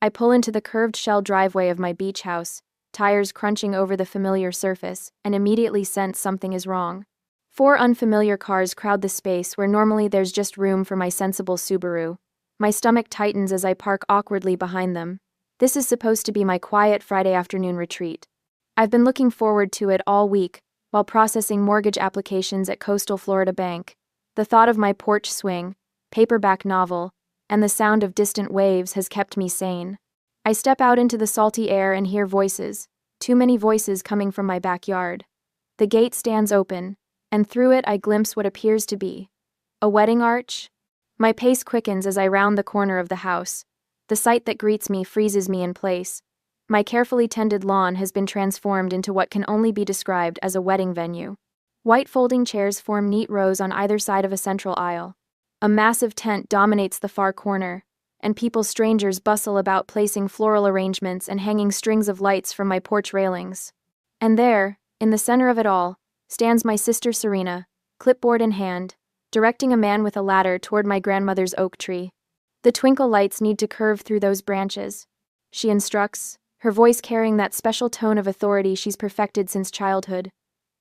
I pull into the curved shell driveway of my beach house, tires crunching over the familiar surface, and immediately sense something is wrong. 4 unfamiliar cars crowd the space where normally there's just room for my sensible Subaru. My stomach tightens as I park awkwardly behind them. This is supposed to be my quiet Friday afternoon retreat. I've been looking forward to it all week, while processing mortgage applications at Coastal Florida Bank. The thought of my porch swing, paperback novel, and the sound of distant waves has kept me sane. I step out into the salty air and hear voices, too many voices coming from my backyard. The gate stands open, and through it I glimpse what appears to be a wedding arch. My pace quickens as I round the corner of the house. The sight that greets me freezes me in place. My carefully tended lawn has been transformed into what can only be described as a wedding venue. White folding chairs form neat rows on either side of a central aisle. A massive tent dominates the far corner, and strangers bustle about placing floral arrangements and hanging strings of lights from my porch railings. And there, in the center of it all, stands my sister Serena, clipboard in hand, directing a man with a ladder toward my grandmother's oak tree. The twinkle lights need to curve through those branches, she instructs, her voice carrying that special tone of authority she's perfected since childhood.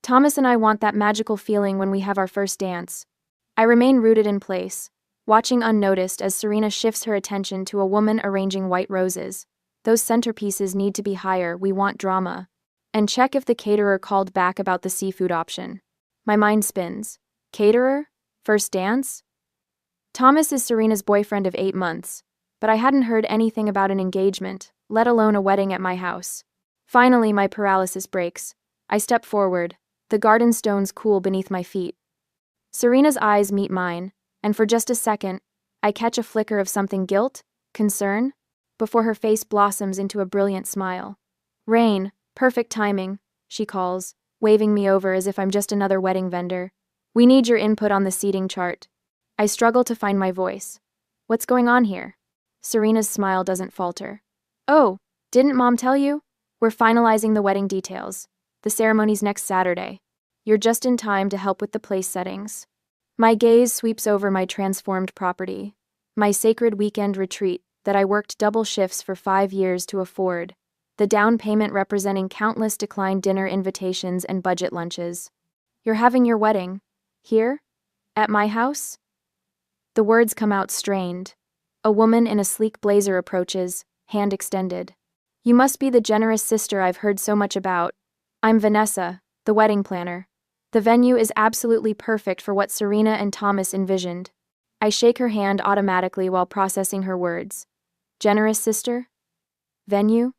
Thomas and I want that magical feeling when we have our first dance. I remain rooted in place, watching unnoticed as Serena shifts her attention to a woman arranging white roses. Those centerpieces need to be higher, we want drama. And check if the caterer called back about the seafood option. My mind spins. Caterer? First dance? Thomas is Serena's boyfriend of 8 months, but I hadn't heard anything about an engagement, let alone a wedding at my house. Finally, my paralysis breaks. I step forward, the garden stones cool beneath my feet. Serena's eyes meet mine, and for just a second, I catch a flicker of something guilt, concern, before her face blossoms into a brilliant smile. Rain, perfect timing, she calls, waving me over as if I'm just another wedding vendor. We need your input on the seating chart. I struggle to find my voice. What's going on here? Serena's smile doesn't falter. Oh, didn't Mom tell you? We're finalizing the wedding details. The ceremony's next Saturday. You're just in time to help with the place settings. My gaze sweeps over my transformed property, my sacred weekend retreat that I worked double shifts for 5 years to afford, the down payment representing countless declined dinner invitations and budget lunches. You're having your wedding? Here? At my house? The words come out strained. A woman in a sleek blazer approaches, hand extended. You must be the generous sister I've heard so much about. I'm Vanessa, the wedding planner. The venue is absolutely perfect for what Serena and Thomas envisioned. I shake her hand automatically while processing her words. Generous sister? Venue?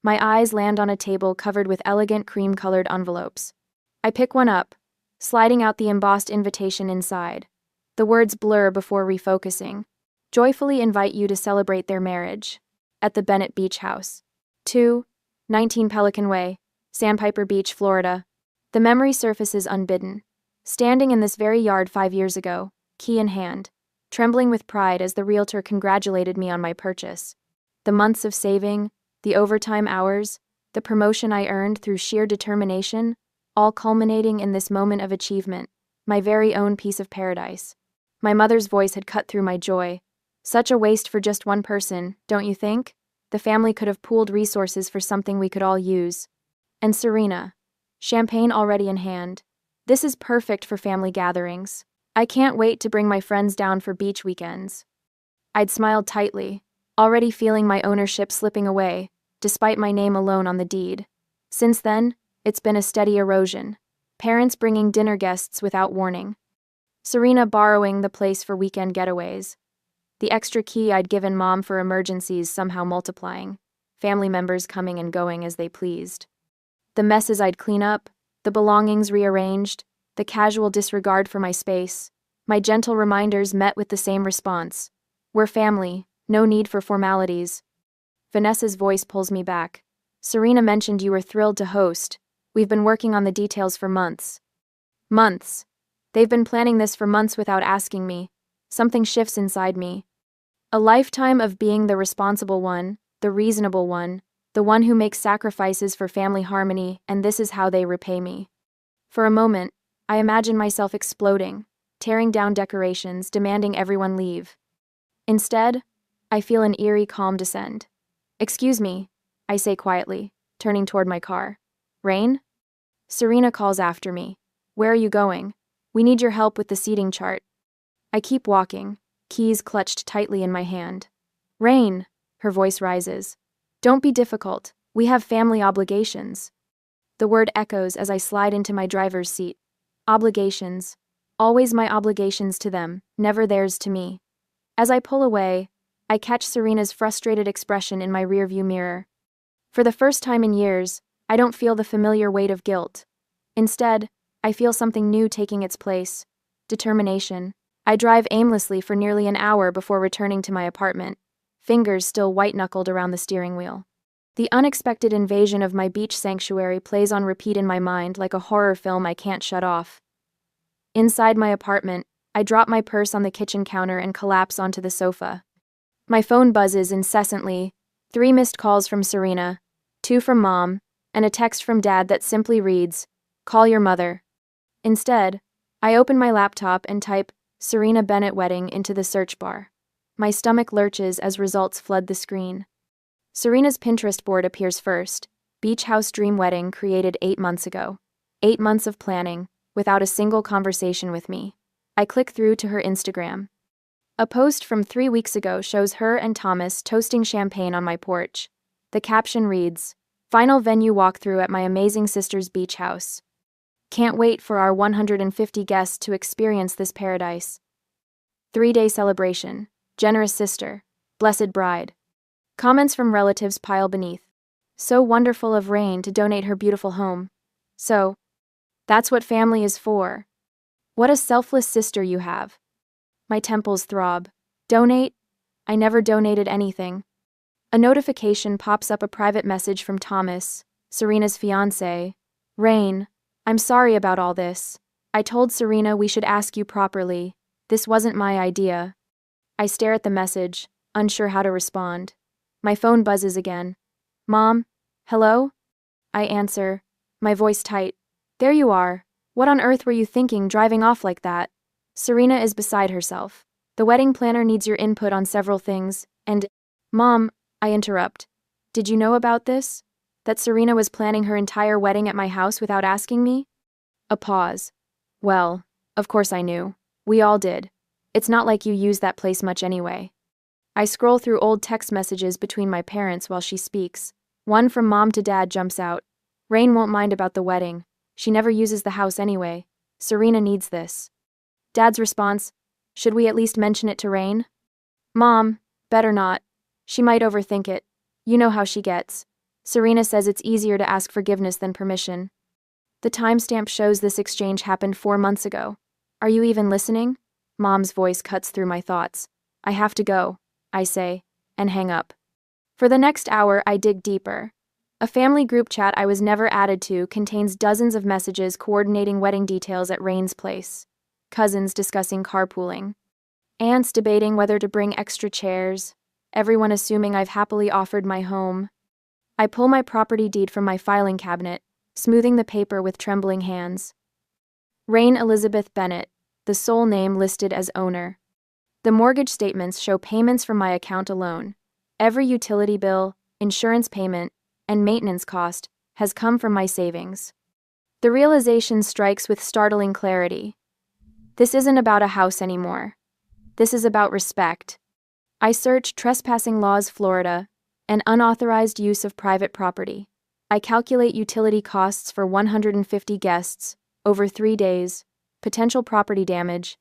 My eyes land on a table covered with elegant cream-colored envelopes. I pick one up, sliding out the embossed invitation inside. The words blur before refocusing. Joyfully invite you to celebrate their marriage. At the Bennett Beach House. 19 Pelican Way, Sandpiper Beach, Florida. The memory surfaces unbidden. Standing in this very yard 5 years ago, key in hand, trembling with pride as the realtor congratulated me on my purchase. The months of saving, the overtime hours, the promotion I earned through sheer determination, all culminating in this moment of achievement, my very own piece of paradise. My mother's voice had cut through my joy. Such a waste for just one person, don't you think? The family could have pooled resources for something we could all use. And Serena. Champagne already in hand. This is perfect for family gatherings. I can't wait to bring my friends down for beach weekends. I'd smiled tightly, already feeling my ownership slipping away, despite my name alone on the deed. Since then, it's been a steady erosion. Parents bringing dinner guests without warning. Serena borrowing the place for weekend getaways. The extra key I'd given Mom for emergencies somehow multiplying. Family members coming and going as they pleased. The messes I'd clean up, the belongings rearranged, the casual disregard for my space. My gentle reminders met with the same response. We're family, no need for formalities. Vanessa's voice pulls me back. Serena mentioned you were thrilled to host. We've been working on the details for months. Months. They've been planning this for months without asking me. Something shifts inside me. A lifetime of being the responsible one, the reasonable one, the one who makes sacrifices for family harmony, and this is how they repay me. For a moment, I imagine myself exploding, tearing down decorations, demanding everyone leave. Instead, I feel an eerie calm descend. "Excuse me," I say quietly, turning toward my car. "Rain?" Serena calls after me. "Where are you going? We need your help with the seating chart." I keep walking, keys clutched tightly in my hand. "Rain," her voice rises. "Don't be difficult. We have family obligations." The word echoes as I slide into my driver's seat. Obligations. Always my obligations to them, never theirs to me. As I pull away, I catch Serena's frustrated expression in my rearview mirror. For the first time in years, I don't feel the familiar weight of guilt. Instead, I feel something new taking its place. Determination. I drive aimlessly for nearly an hour before returning to my apartment, fingers still white-knuckled around the steering wheel. The unexpected invasion of my beach sanctuary plays on repeat in my mind like a horror film I can't shut off. Inside my apartment, I drop my purse on the kitchen counter and collapse onto the sofa. My phone buzzes incessantly, 3 missed calls from Serena, 2 from Mom, and a text from Dad that simply reads, "Call your mother." Instead, I open my laptop and type Serena Bennett wedding into the search bar. My stomach lurches as results flood the screen. Serena's Pinterest board appears first. Beach house dream wedding created 8 months ago. 8 months of planning, without a single conversation with me. I click through to her Instagram. A post from 3 weeks ago shows her and Thomas toasting champagne on my porch. The caption reads, "Final venue walkthrough at my amazing sister's beach house. Can't wait for our 150 guests to experience this paradise. 3-day celebration. Generous sister. Blessed bride." Comments from relatives pile beneath. "So wonderful of Rain to donate her beautiful home. So, that's what family is for. What a selfless sister you have." My temples throb. Donate? I never donated anything. A notification pops up, a private message from Thomas, Serena's fiancé. "Rain, I'm sorry about all this. I told Serena we should ask you properly. This wasn't my idea." I stare at the message, unsure how to respond. My phone buzzes again. "Mom? Hello?" I answer, my voice tight. "There you are. What on earth were you thinking driving off like that?" Serena is beside herself. "The wedding planner needs your input on several things, and—" "Mom," I interrupt. "Did you know about this? That Serena was planning her entire wedding at my house without asking me?" A pause. "Well, of course I knew. We all did. It's not like you use that place much anyway." I scroll through old text messages between my parents while she speaks. One from Mom to Dad jumps out. "Rain won't mind about the wedding. She never uses the house anyway. Serena needs this." Dad's response, "Should we at least mention it to Rain?" "Mom, better not. She might overthink it. You know how she gets. Serena says it's easier to ask forgiveness than permission." The timestamp shows this exchange happened 4 months ago. "Are you even listening?" Mom's voice cuts through my thoughts. "I have to go," I say, and hang up. For the next hour, I dig deeper. A family group chat I was never added to contains dozens of messages coordinating wedding details at Rain's place. Cousins discussing carpooling. Aunts debating whether to bring extra chairs. Everyone assuming I've happily offered my home. I pull my property deed from my filing cabinet, smoothing the paper with trembling hands. Rain Elizabeth Bennett, the sole name listed as owner. The mortgage statements show payments from my account alone. Every utility bill, insurance payment, and maintenance cost has come from my savings. The realization strikes with startling clarity. This isn't about a house anymore. This is about respect. I search trespassing laws Florida and unauthorized use of private property. I calculate utility costs for 150 guests over 3 days, potential property damage,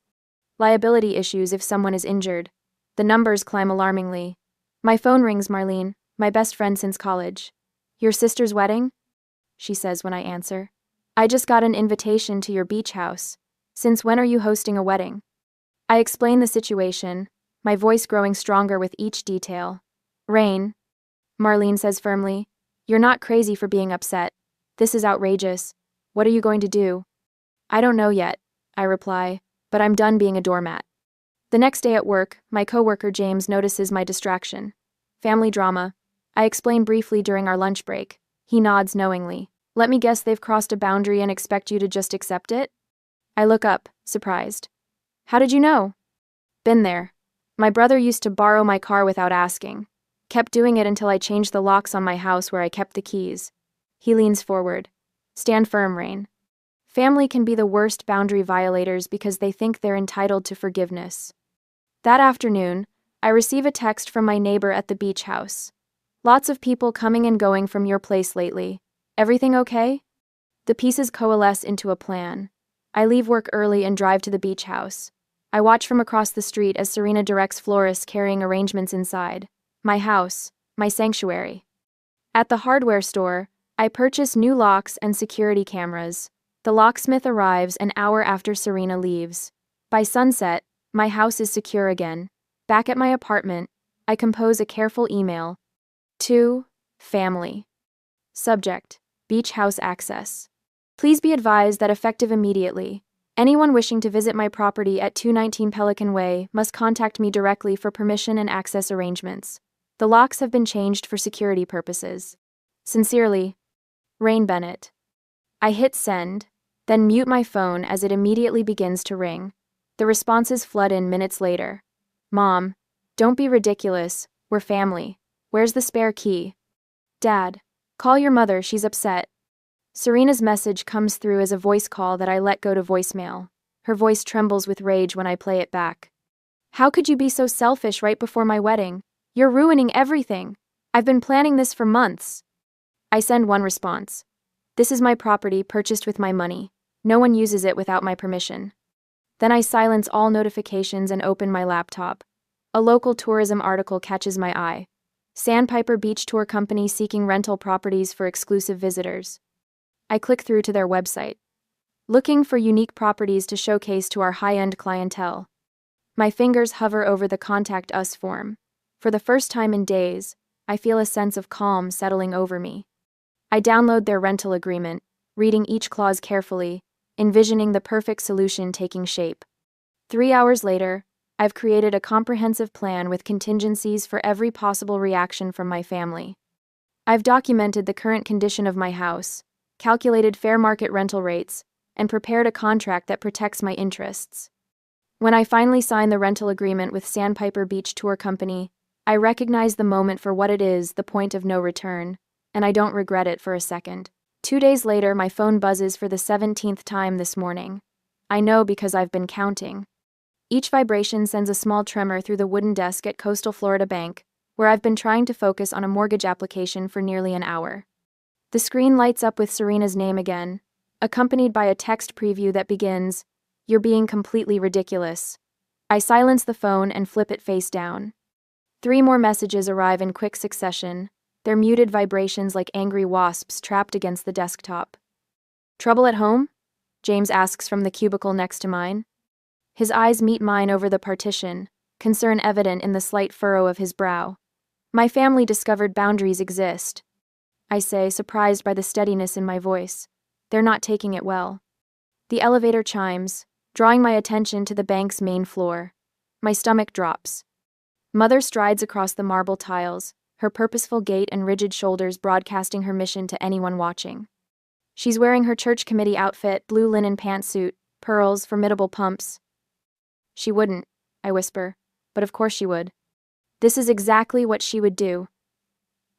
liability issues if someone is injured. The numbers climb alarmingly. My phone rings. Marlene, my best friend since college. "Your sister's wedding?" she says when I answer. "I just got an invitation to your beach house. Since when are you hosting a wedding?" I explain the situation, my voice growing stronger with each detail. "Rain," Marlene says firmly, "you're not crazy for being upset. This is outrageous. What are you going to do?" "I don't know yet," I reply, "but I'm done being a doormat." The next day at work, my coworker James notices my distraction. "Family drama." I explain briefly during our lunch break. He nods knowingly. "Let me guess they've crossed a boundary and expect you to just accept it?" I look up, surprised. "How did you know?" "Been there." My brother used to borrow my car without asking. Kept doing it until I changed the locks on my house where I kept the keys. He leans forward. Stand firm, Rain. Family can be the worst boundary violators because they think they're entitled to forgiveness. That afternoon, I receive a text from my neighbor at the beach house. Lots of people coming and going from your place lately. Everything okay? The pieces coalesce into a plan. I leave work early and drive to the beach house. I watch from across the street as Serena directs florists carrying arrangements inside. My house, my sanctuary. At the hardware store, I purchase new locks and security cameras. The locksmith arrives an hour after Serena leaves. By sunset, my house is secure again. Back at my apartment, I compose a careful email. To family. Subject: beach house access. Please be advised that effective immediately, anyone wishing to visit my property at 219 Pelican Way must contact me directly for permission and access arrangements. The locks have been changed for security purposes. Sincerely, Rain Bennett. I hit send, then mute my phone as it immediately begins to ring. The responses flood in minutes later. Mom, don't be ridiculous, we're family. Where's the spare key? Dad, call your mother, she's upset. Serena's message comes through as a voice call that I let go to voicemail. Her voice trembles with rage when I play it back. How could you be so selfish right before my wedding? You're ruining everything. I've been planning this for months. I send one response. This is my property purchased with my money. No one uses it without my permission. Then I silence all notifications and open my laptop. A local tourism article catches my eye. Sandpiper Beach Tour Company seeking rental properties for exclusive visitors. I click through to their website. Looking for unique properties to showcase to our high-end clientele. My fingers hover over the Contact Us form. For the first time in days, I feel a sense of calm settling over me. I download their rental agreement, reading each clause carefully, envisioning the perfect solution taking shape. 3 hours later, I've created a comprehensive plan with contingencies for every possible reaction from my family. I've documented the current condition of my house, calculated fair market rental rates, and prepared a contract that protects my interests. When I finally sign the rental agreement with Sandpiper Beach Tour Company, I recognize the moment for what it is, the point of no return, and I don't regret it for a second. 2 days later, my phone buzzes for the 17th time this morning. I know because I've been counting. Each vibration sends a small tremor through the wooden desk at Coastal Florida Bank, where I've been trying to focus on a mortgage application for nearly an hour. The screen lights up with Serena's name again, accompanied by a text preview that begins, "You're being completely ridiculous." I silence the phone and flip it face down. 3 more messages arrive in quick succession, their muted vibrations like angry wasps trapped against the desktop. Trouble at home? James asks from the cubicle next to mine. His eyes meet mine over the partition, concern evident in the slight furrow of his brow. My family discovered boundaries exist, I say, surprised by the steadiness in my voice. They're not taking it well. The elevator chimes, drawing my attention to the bank's main floor. My stomach drops. Mother strides across the marble tiles, her purposeful gait and rigid shoulders broadcasting her mission to anyone watching. She's wearing her church committee outfit, blue linen pantsuit, pearls, formidable pumps. She wouldn't, I whisper, but of course she would. This is exactly what she would do.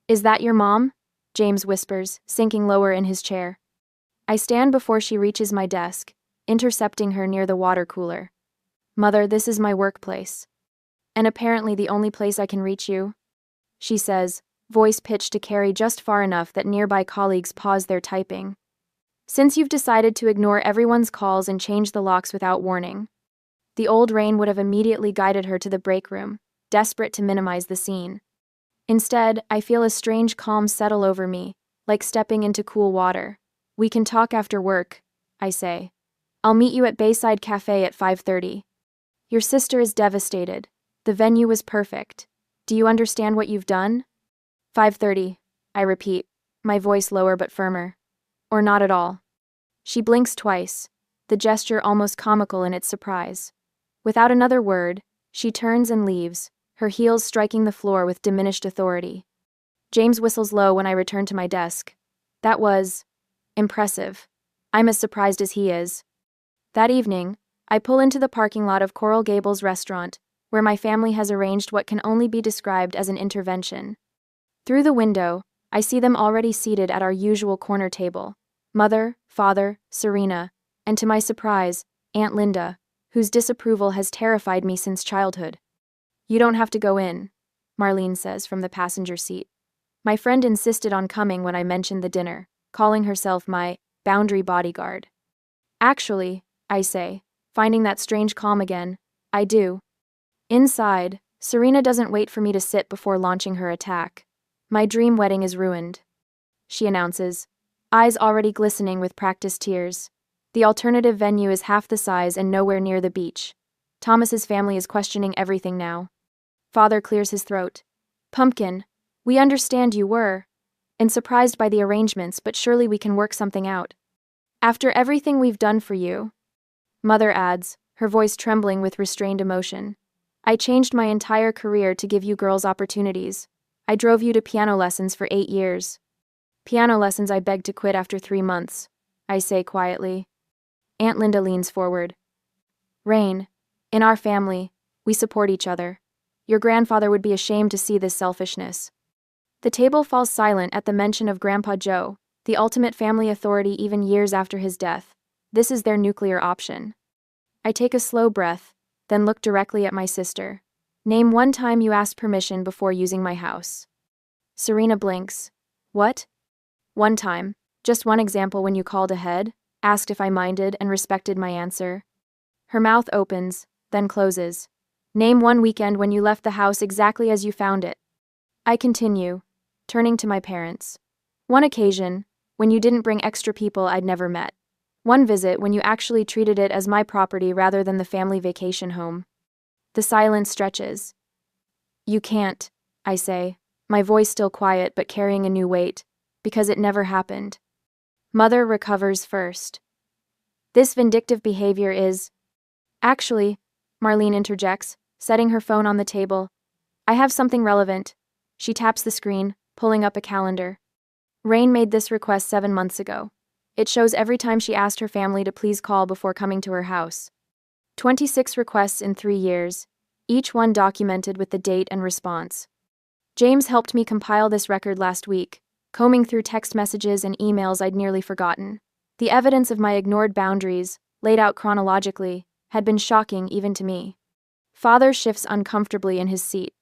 Is that your mom? James whispers, sinking lower in his chair. I stand before she reaches my desk, intercepting her near the water cooler. Mother, this is my workplace. And apparently the only place I can reach you, she says, voice pitched to carry just far enough that nearby colleagues pause their typing. Since you've decided to ignore everyone's calls and change the locks without warning. The old Rain would have immediately guided her to the break room, desperate to minimize the scene. Instead, I feel a strange calm settle over me, like stepping into cool water. We can talk after work, I say. I'll meet you at Bayside Cafe at 5:30. Your sister is devastated. The venue was perfect. Do you understand what you've done? 5:30, I repeat, my voice lower but firmer. Or not at all. She blinks twice, the gesture almost comical in its surprise. Without another word, she turns and leaves, her heels striking the floor with diminished authority. James whistles low when I return to my desk. That was impressive. I'm as surprised as he is. That evening, I pull into the parking lot of Coral Gables restaurant, where my family has arranged what can only be described as an intervention. Through the window, I see them already seated at our usual corner table. Mother, father, Serena, and to my surprise, Aunt Linda, whose disapproval has terrified me since childhood. "You don't have to go in," Marlene says from the passenger seat. My friend insisted on coming when I mentioned the dinner, calling herself my boundary bodyguard. "Actually," I say, finding that strange calm again, "I do." Inside, Serena doesn't wait for me to sit before launching her attack. "My dream wedding is ruined," she announces, eyes already glistening with practiced tears. "The alternative venue is half the size and nowhere near the beach. Thomas's family is questioning everything now." Father clears his throat. "Pumpkin, we understand you were, and surprised by the arrangements, but surely we can work something out. After everything we've done for you," Mother adds, her voice trembling with restrained emotion. "I changed my entire career to give you girls opportunities. I drove you to piano lessons for 8 years. Piano lessons I begged to quit after 3 months," I say quietly. Aunt Linda leans forward. "Rain, in our family, we support each other. Your grandfather would be ashamed to see this selfishness." The table falls silent at the mention of Grandpa Joe, the ultimate family authority even years after his death. This is their nuclear option. I take a slow breath, then look directly at my sister. "Name one time you asked permission before using my house." Serena blinks. "What?" "One time. Just one example when you called ahead, asked if I minded, and respected my answer." Her mouth opens, then closes. "Name one weekend when you left the house exactly as you found it." I continue, turning to my parents. "One occasion, when you didn't bring extra people I'd never met. One visit when you actually treated it as my property rather than the family vacation home." The silence stretches. "You can't," I say, my voice still quiet but carrying a new weight, "because it never happened." Mother recovers first. "This vindictive behavior is—" "Actually," Marlene interjects, setting her phone on the table, "I have something relevant." She taps the screen, pulling up a calendar. Rain made this request 7 months ago. It shows every time she asked her family to please call before coming to her house. 26 requests in 3 years, each one documented with the date and response. James helped me compile this record last week, combing through text messages and emails I'd nearly forgotten. The evidence of my ignored boundaries, laid out chronologically, had been shocking even to me. Father shifts uncomfortably in his seat.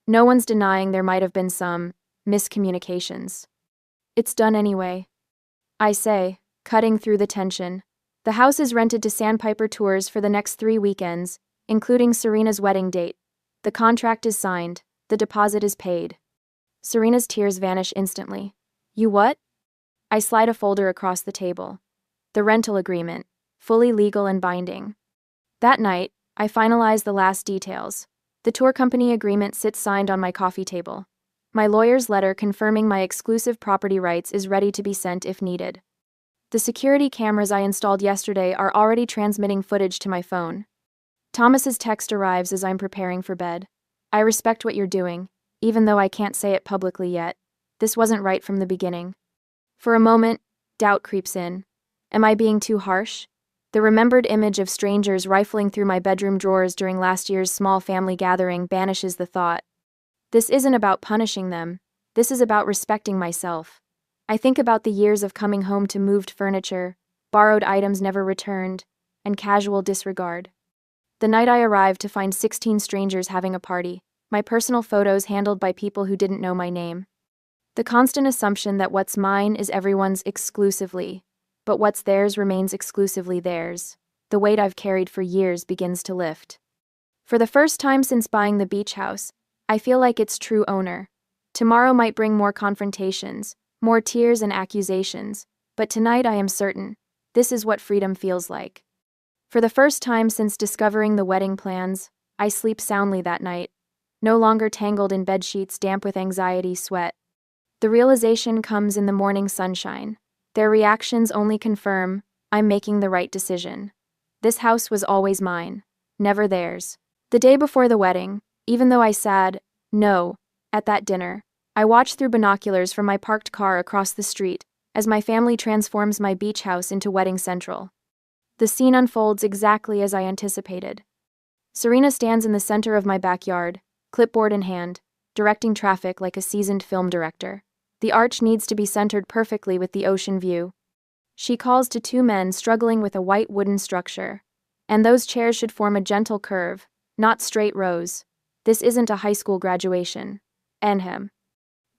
No one's denying there might have been some miscommunications. "It's done anyway," I say, cutting through the tension. "The house is rented to Sandpiper Tours for the next 3 weekends, including Serena's wedding date. The contract is signed. The deposit is paid." Serena's tears vanish instantly. "You what?" I slide a folder across the table. "The rental agreement, fully legal and binding." That night, I finalize the last details. The tour company agreement sits signed on my coffee table. My lawyer's letter confirming my exclusive property rights is ready to be sent if needed. The security cameras I installed yesterday are already transmitting footage to my phone. Thomas's text arrives as I'm preparing for bed. "I respect what you're doing, even though I can't say it publicly yet. This wasn't right from the beginning." For a moment, doubt creeps in. Am I being too harsh? The remembered image of strangers rifling through my bedroom drawers during last year's small family gathering banishes the thought. This isn't about punishing them. This is about respecting myself. I think about the years of coming home to moved furniture, borrowed items never returned, and casual disregard. The night I arrived to find 16 strangers having a party, my personal photos handled by people who didn't know my name. The constant assumption that what's mine is everyone's exclusively, but what's theirs remains exclusively theirs. The weight I've carried for years begins to lift. For the first time since buying the beach house, I feel like its true owner. Tomorrow might bring more confrontations, more tears and accusations, but tonight I am certain, this is what freedom feels like. For the first time since discovering the wedding plans, I sleep soundly that night, no longer tangled in bedsheets damp with anxiety, sweat. The realization comes in the morning sunshine. Their reactions only confirm I'm making the right decision. This house was always mine, never theirs. The day before the wedding, even though I said no at that dinner, I watched through binoculars from my parked car across the street as my family transforms my beach house into Wedding Central. The scene unfolds exactly as I anticipated. Serena stands in the center of my backyard, clipboard in hand, directing traffic like a seasoned film director. The arch needs to be centered perfectly with the ocean view. She calls to two men struggling with a white wooden structure. And those chairs should form a gentle curve, not straight rows. This isn't a high school graduation. Ahem.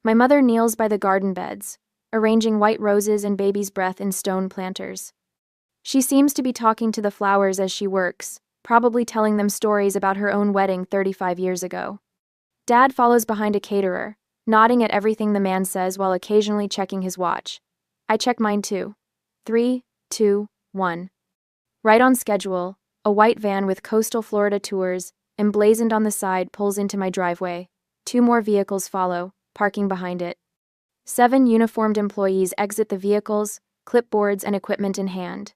My mother kneels by the garden beds, arranging white roses and baby's breath in stone planters. She seems to be talking to the flowers as she works, probably telling them stories about her own wedding 35 years ago. Dad follows behind a caterer, nodding at everything the man says while occasionally checking his watch. I check mine too. 3, 2, 1. Right on schedule, a white van with coastal Florida tours, emblazoned on the side, pulls into my driveway. 2 more vehicles follow, parking behind it. 7 uniformed employees exit the vehicles, clipboards and equipment in hand.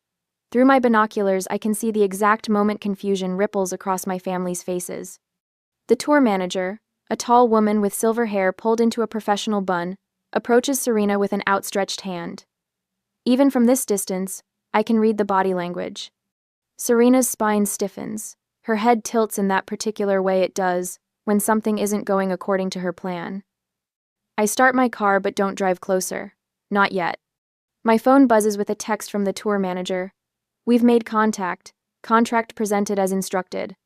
Through my binoculars, I can see the exact moment confusion ripples across my family's faces. The tour manager, a tall woman with silver hair pulled into a professional bun, approaches Serena with an outstretched hand. Even from this distance, I can read the body language. Serena's spine stiffens. Her head tilts in that particular way it does when something isn't going according to her plan. I start my car but don't drive closer. Not yet. My phone buzzes with a text from the tour manager. We've made contact. Contract presented as instructed.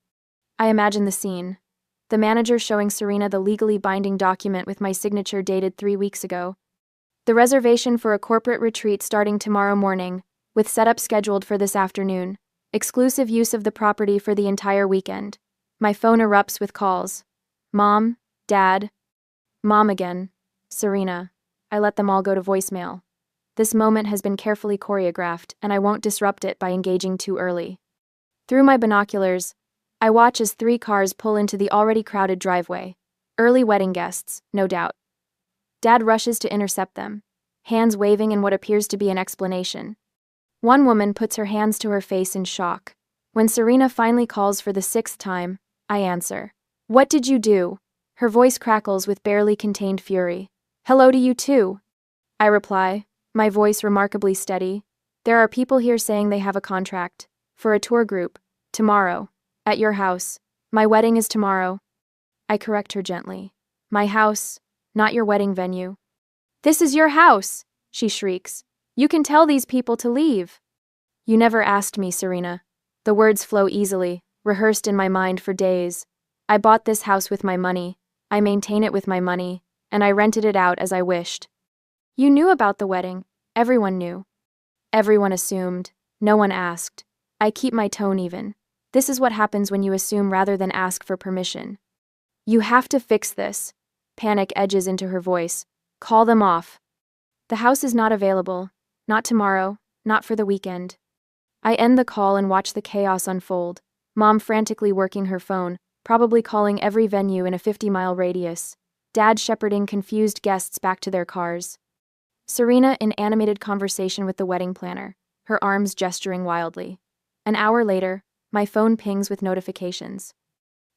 I imagine the scene. The manager showing Serena the legally binding document with my signature dated 3 weeks ago. The reservation for a corporate retreat starting tomorrow morning, with setup scheduled for this afternoon. Exclusive use of the property for the entire weekend. My phone erupts with calls. Mom, Dad. Mom again. Serena. I let them all go to voicemail. This moment has been carefully choreographed, and I won't disrupt it by engaging too early. Through my binoculars, I watch as 3 cars pull into the already crowded driveway. Early wedding guests, no doubt. Dad rushes to intercept them, hands waving in what appears to be an explanation. One woman puts her hands to her face in shock. When Serena finally calls for the 6th time, I answer. What did you do? Her voice crackles with barely contained fury. Hello to you too. I reply, my voice remarkably steady. There are people here saying they have a contract. For a tour group. Tomorrow. At your house. My wedding is tomorrow. I correct her gently. My house, not your wedding venue. This is your house, she shrieks. You can tell these people to leave. You never asked me, Serena. The words flow easily, rehearsed in my mind for days. I bought this house with my money. I maintain it with my money, and I rented it out as I wished. You knew about the wedding. Everyone knew. Everyone assumed. No one asked. I keep my tone even. This is what happens when you assume rather than ask for permission. You have to fix this. Panic edges into her voice. Call them off. The house is not available. Not tomorrow. Not for the weekend. I end the call and watch the chaos unfold. Mom frantically working her phone, probably calling every venue in a 50-mile radius. Dad shepherding confused guests back to their cars. Serena in animated conversation with the wedding planner, her arms gesturing wildly. An hour later, my phone pings with notifications.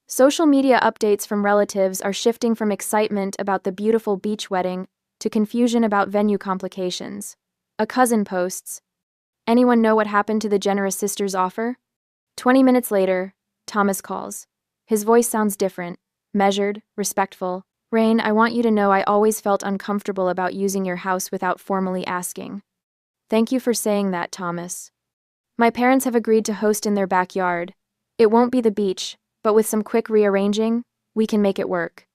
Social media updates from relatives are shifting from excitement about the beautiful beach wedding to confusion about venue complications. A cousin posts, anyone know what happened to the generous sister's offer? 20 minutes later, Thomas calls. His voice sounds different, measured, respectful. Rain, I want you to know I always felt uncomfortable about using your house without formally asking. Thank you for saying that, Thomas. My parents have agreed to host in their backyard. It won't be the beach, but with some quick rearranging, we can make it work.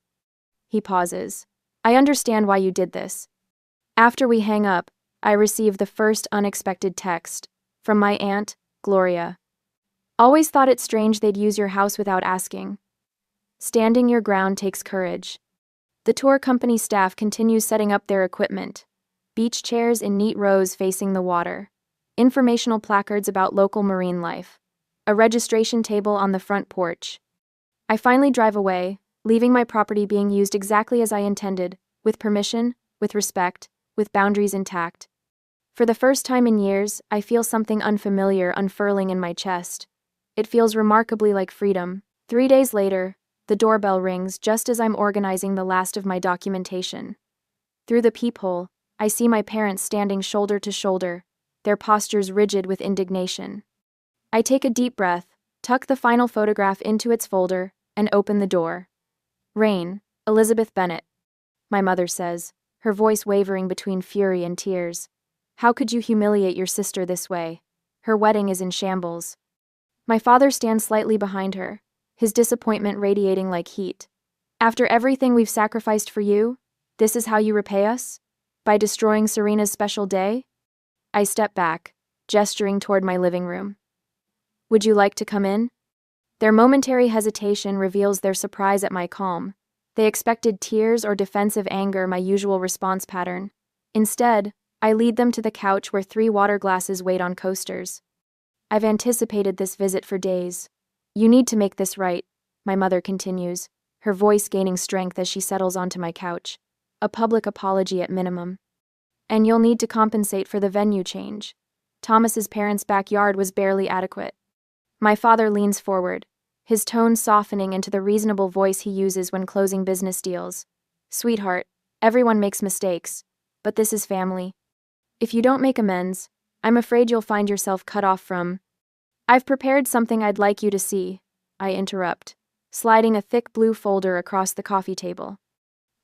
He pauses. I understand why you did this. After we hang up, I receive the first unexpected text from my aunt, Gloria. Always thought it strange they'd use your house without asking. Standing your ground takes courage. The tour company staff continues setting up their equipment. Beach chairs in neat rows facing the water. Informational placards about local marine life. A registration table on the front porch. I finally drive away, leaving my property being used exactly as I intended, with permission, with respect, with boundaries intact. For the first time in years, I feel something unfamiliar unfurling in my chest. It feels remarkably like freedom. 3 days later, the doorbell rings just as I'm organizing the last of my documentation. Through the peephole, I see my parents standing shoulder to shoulder, their postures rigid with indignation. I take a deep breath, tuck the final photograph into its folder, and open the door. "Rain, Elizabeth Bennet," my mother says, her voice wavering between fury and tears. "How could you humiliate your sister this way? Her wedding is in shambles." My father stands slightly behind her, his disappointment radiating like heat. "After everything we've sacrificed for you, this is how you repay us? By destroying Serena's special day?" I step back, gesturing toward my living room. "Would you like to come in?" Their momentary hesitation reveals their surprise at my calm. They expected tears or defensive anger, my usual response pattern. Instead, I lead them to the couch where 3 water glasses wait on coasters. "I've anticipated this visit for days. You need to make this right," my mother continues, her voice gaining strength as she settles onto my couch. "A public apology at minimum. And you'll need to compensate for the venue change. Thomas's parents' backyard was barely adequate." My father leans forward, his tone softening into the reasonable voice he uses when closing business deals. "Sweetheart, everyone makes mistakes, but this is family. If you don't make amends, I'm afraid you'll find yourself cut off from—" "I've prepared something I'd like you to see," I interrupt, sliding a thick blue folder across the coffee table.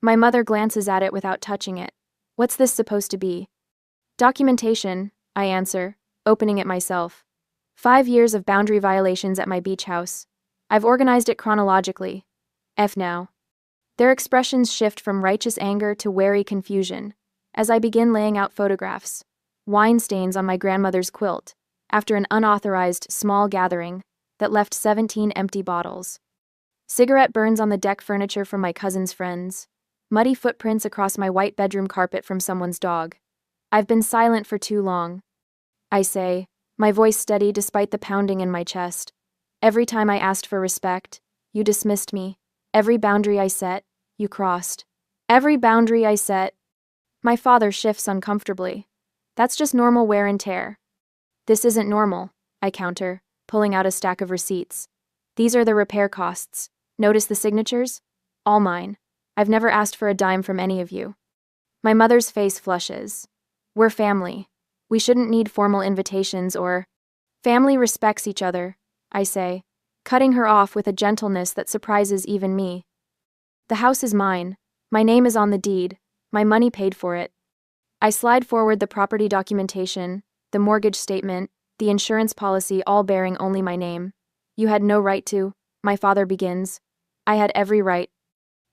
My mother glances at it without touching it. "What's this supposed to be?" "Documentation," I answer, opening it myself. 5 years of boundary violations at my beach house. I've organized it chronologically. F now. Their expressions shift from righteous anger to wary confusion as I begin laying out photographs. Wine stains on my grandmother's quilt after an unauthorized small gathering that left 17 empty bottles. Cigarette burns on the deck furniture from my cousin's friends. Muddy footprints across my white bedroom carpet from someone's dog. "I've been silent for too long," I say, my voice steady despite the pounding in my chest. "Every time I asked for respect, you dismissed me. Every boundary I set, you crossed. Every boundary I set—" My father shifts uncomfortably. "That's just normal wear and tear." "This isn't normal," I counter, pulling out a stack of receipts. "These are the repair costs. Notice the signatures? All mine. I've never asked for a dime from any of you." My mother's face flushes. "We're family. We shouldn't need formal invitations or—" "Family respects each other," I say, cutting her off with a gentleness that surprises even me. "The house is mine. My name is on the deed. My money paid for it." I slide forward the property documentation, the mortgage statement, the insurance policy, all bearing only my name. "You had no right to," my father begins. "I had every right,"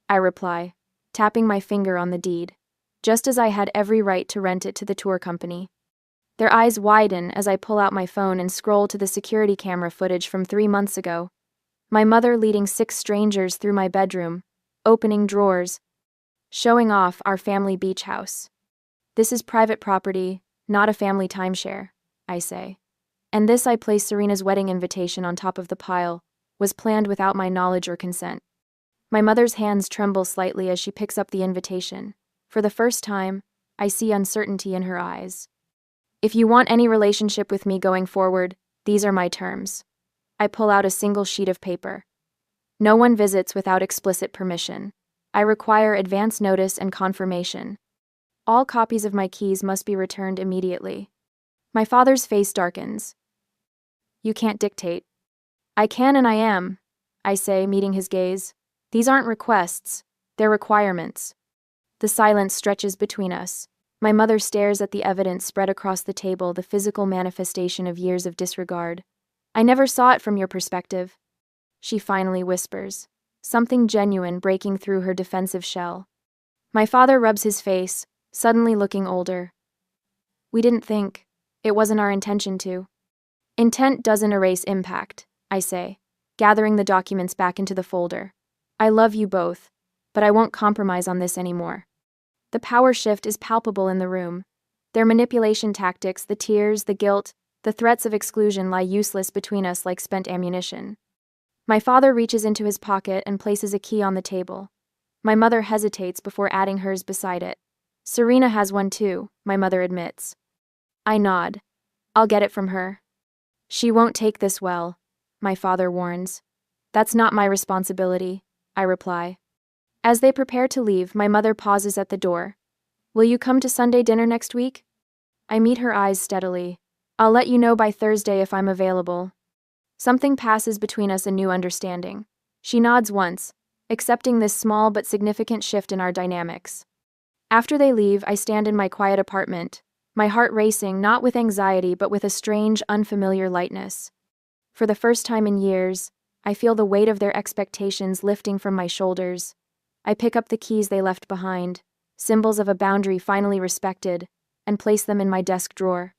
I reply, tapping my finger on the deed, "just as I had every right to rent it to the tour company." Their eyes widen as I pull out my phone and scroll to the security camera footage from 3 months ago. My mother leading 6 strangers through my bedroom, opening drawers, showing off our family beach house. "This is private property, not a family timeshare," I say. "And this," I place Serena's wedding invitation on top of the pile, "was planned without my knowledge or consent." My mother's hands tremble slightly as she picks up the invitation. For the first time, I see uncertainty in her eyes. "If you want any relationship with me going forward, these are my terms." I pull out a single sheet of paper. "No one visits without explicit permission. I require advance notice and confirmation. All copies of my keys must be returned immediately." My father's face darkens. "You can't dictate." "I can and I am," I say, meeting his gaze. "These aren't requests, they're requirements." The silence stretches between us. My mother stares at the evidence spread across the table, the physical manifestation of years of disregard. "I never saw it from your perspective," she finally whispers, something genuine breaking through her defensive shell. My father rubs his face, suddenly looking older. "We didn't think. It wasn't our intention to." "Intent doesn't erase impact," I say, gathering the documents back into the folder. "I love you both, but I won't compromise on this anymore." The power shift is palpable in the room. Their manipulation tactics, the tears, the guilt, the threats of exclusion lie useless between us like spent ammunition. My father reaches into his pocket and places a key on the table. My mother hesitates before adding hers beside it. "Serena has one too," my mother admits. I nod. "I'll get it from her." "She won't take this well," my father warns. "That's not my responsibility," I reply. As they prepare to leave, my mother pauses at the door. "Will you come to Sunday dinner next week?" I meet her eyes steadily. "I'll let you know by Thursday if I'm available." Something passes between us, a new understanding. She nods once, accepting this small but significant shift in our dynamics. After they leave, I stand in my quiet apartment, my heart racing not with anxiety but with a strange, unfamiliar lightness. For the first time in years, I feel the weight of their expectations lifting from my shoulders. I pick up the keys they left behind, symbols of a boundary finally respected, and place them in my desk drawer.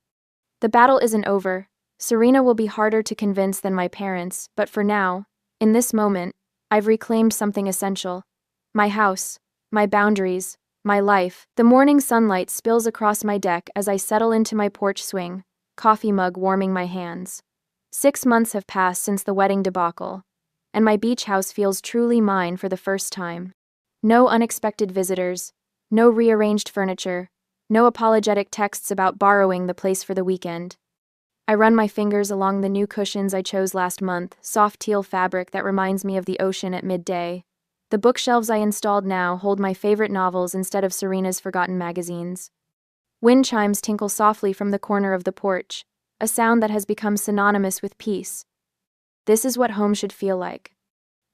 The battle isn't over. Serena will be harder to convince than my parents, but for now, in this moment, I've reclaimed something essential. My house, my boundaries, my life. The morning sunlight spills across my deck as I settle into my porch swing, coffee mug warming my hands. 6 months have passed since the wedding debacle, and my beach house feels truly mine for the first time. No unexpected visitors, no rearranged furniture, no apologetic texts about borrowing the place for the weekend. I run my fingers along the new cushions I chose last month, soft teal fabric that reminds me of the ocean at midday. The bookshelves I installed now hold my favorite novels instead of Serena's forgotten magazines. Wind chimes tinkle softly from the corner of the porch, a sound that has become synonymous with peace. This is what home should feel like,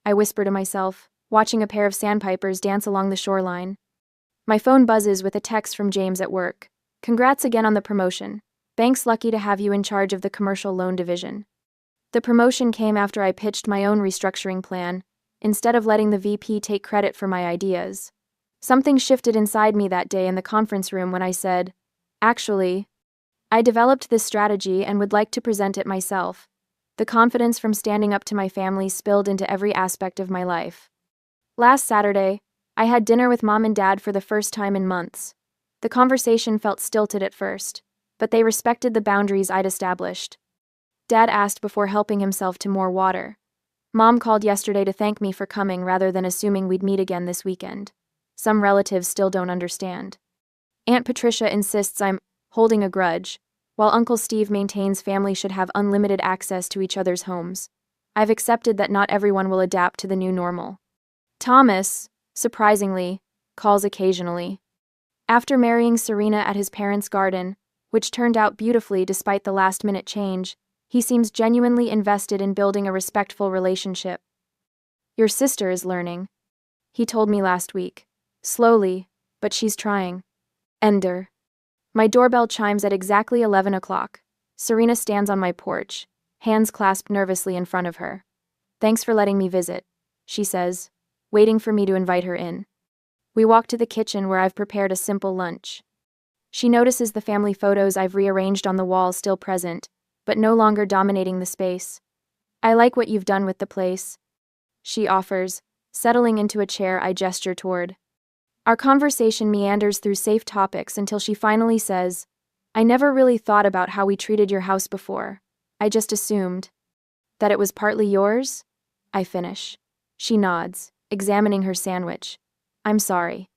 I whisper to myself, watching a pair of sandpipers dance along the shoreline. My phone buzzes with a text from James at work. Congrats again on the promotion. Bank's lucky to have you in charge of the commercial loan division. The promotion came after I pitched my own restructuring plan, instead of letting the VP take credit for my ideas. Something shifted inside me that day in the conference room when I said, "Actually, I developed this strategy and would like to present it myself." The confidence from standing up to my family spilled into every aspect of my life. Last Saturday, I had dinner with Mom and Dad for the first time in months. The conversation felt stilted at first, but they respected the boundaries I'd established. Dad asked before helping himself to more water. Mom called yesterday to thank me for coming rather than assuming we'd meet again this weekend. Some relatives still don't understand. Aunt Patricia insists I'm holding a grudge, while Uncle Steve maintains family should have unlimited access to each other's homes. I've accepted that not everyone will adapt to the new normal. Thomas, surprisingly, calls occasionally. After marrying Serena at his parents' garden, which turned out beautifully despite the last-minute change, he seems genuinely invested in building a respectful relationship. Your sister is learning, he told me last week. Slowly, but she's trying. Ender. My doorbell chimes at exactly 11 o'clock. Serena stands on my porch, hands clasped nervously in front of her. Thanks for letting me visit, she says, waiting for me to invite her in. We walk to the kitchen where I've prepared a simple lunch. She notices the family photos I've rearranged on the wall still present, but no longer dominating the space. I like what you've done with the place, she offers, settling into a chair I gesture toward. Our conversation meanders through safe topics until she finally says, I never really thought about how we treated your house before. I just assumed. That it was partly yours? I finish. She nods, examining her sandwich. I'm sorry.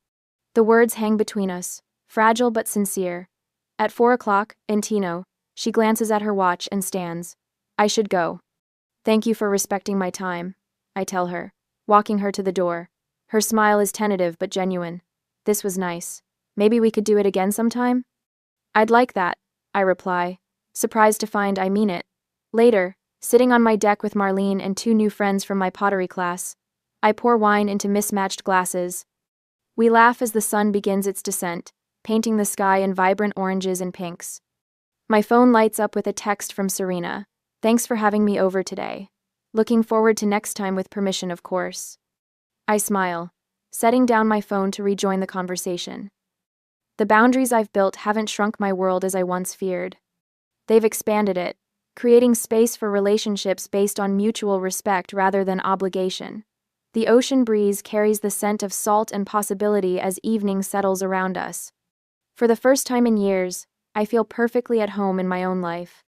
The words hang between us, fragile but sincere. At 4 o'clock, Entino, she glances at her watch and stands. I should go. Thank you for respecting my time, I tell her, walking her to the door. Her smile is tentative but genuine. This was nice. Maybe we could do it again sometime? I'd like that, I reply, surprised to find I mean it. Later, sitting on my deck with Marlene and 2 new friends from my pottery class, I pour wine into mismatched glasses. We laugh as the sun begins its descent, painting the sky in vibrant oranges and pinks. My phone lights up with a text from Serena. Thanks for having me over today. Looking forward to next time with permission, of course. I smile, setting down my phone to rejoin the conversation. The boundaries I've built haven't shrunk my world as I once feared. They've expanded it, creating space for relationships based on mutual respect rather than obligation. The ocean breeze carries the scent of salt and possibility as evening settles around us. For the first time in years, I feel perfectly at home in my own life.